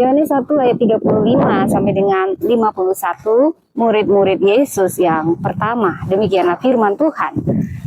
Yohanes 1 ayat 35 sampai dengan 51, murid-murid Yesus yang pertama. Demikianlah firman Tuhan.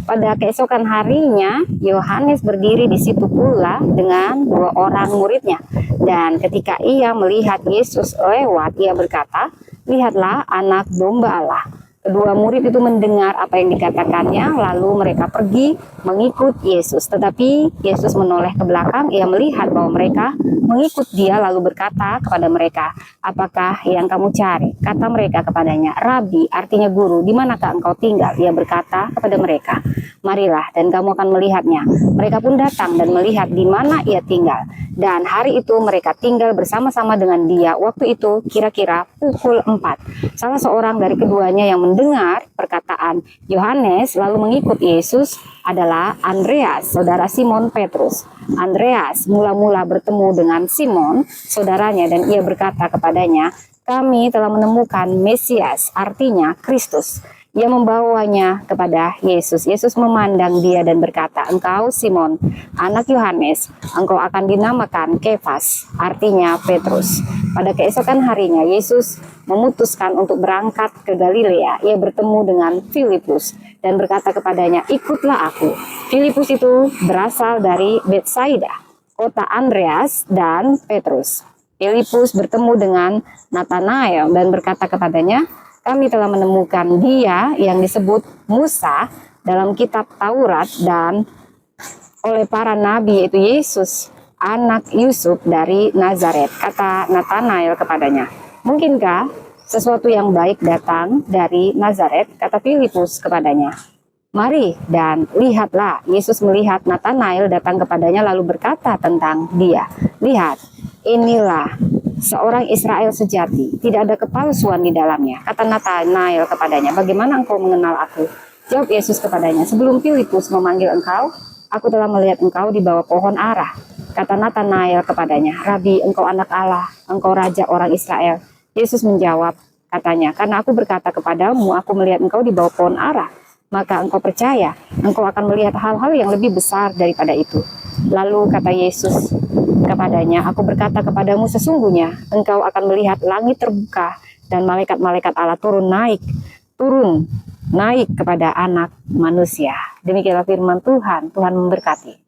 Pada keesokan harinya, Yohanes berdiri di situ pula dengan 2 orang muridnya. Dan ketika ia melihat Yesus lewat, ia berkata, "Lihatlah anak domba Allah." Kedua murid itu mendengar apa yang dikatakannya, lalu mereka pergi mengikut Yesus. Tetapi Yesus menoleh ke belakang, ia melihat bahwa mereka mengikut dia, lalu berkata kepada mereka, "Apakah yang kamu cari?" Kata mereka kepadanya, "Rabi," artinya guru, "di manakah engkau tinggal?" Ia berkata kepada mereka, "Marilah dan kamu akan melihatnya." Mereka pun datang dan melihat di mana ia tinggal. Dan hari itu mereka tinggal bersama-sama dengan dia. Waktu itu kira-kira pukul 4. Salah seorang dari keduanya yang mendengar perkataan Yohanes lalu mengikut Yesus adalah Andreas, saudara Simon Petrus. Andreas mula-mula bertemu dengan Simon, saudaranya, dan ia berkata kepadanya, "Kami telah menemukan Mesias," artinya Kristus. Ia membawanya kepada Yesus. Yesus memandang dia dan berkata, "Engkau Simon, anak Yohanes, engkau akan dinamakan Kefas," artinya Petrus. Pada keesokan harinya, Yesus memutuskan untuk berangkat ke Galilea. Ia bertemu dengan Filipus dan berkata kepadanya, "Ikutlah aku." Filipus itu berasal dari Betsaida, kota Andreas dan Petrus. Filipus bertemu dengan Natanael dan berkata kepadanya, "Kami telah menemukan dia yang disebut Musa dalam kitab Taurat dan oleh para nabi, yaitu Yesus, anak Yusuf dari Nazaret." Kata Natanael kepadanya, "Mungkinkah sesuatu yang baik datang dari Nazaret?" Kata Filipus kepadanya, "Mari dan lihatlah." Yesus melihat Natanael datang kepadanya lalu berkata tentang dia, "Lihat, inilah seorang Israel sejati, tidak ada kepalsuan di dalamnya." Kata Natanael kepadanya, "Bagaimana engkau mengenal aku?" Jawab Yesus kepadanya, "Sebelum Filipus memanggil engkau, aku telah melihat engkau di bawah pohon ara." Kata Natanael kepadanya, "Rabi, engkau anak Allah, engkau raja orang Israel." Yesus menjawab, katanya, "Karena aku berkata kepadamu, aku melihat engkau di bawah pohon ara, maka engkau percaya. Engkau akan melihat hal-hal yang lebih besar daripada itu." Lalu kata Yesus kepadanya, "Aku berkata kepadamu, sesungguhnya engkau akan melihat langit terbuka dan malaikat-malaikat Allah turun naik kepada anak manusia." Demikianlah firman Tuhan. Tuhan memberkati.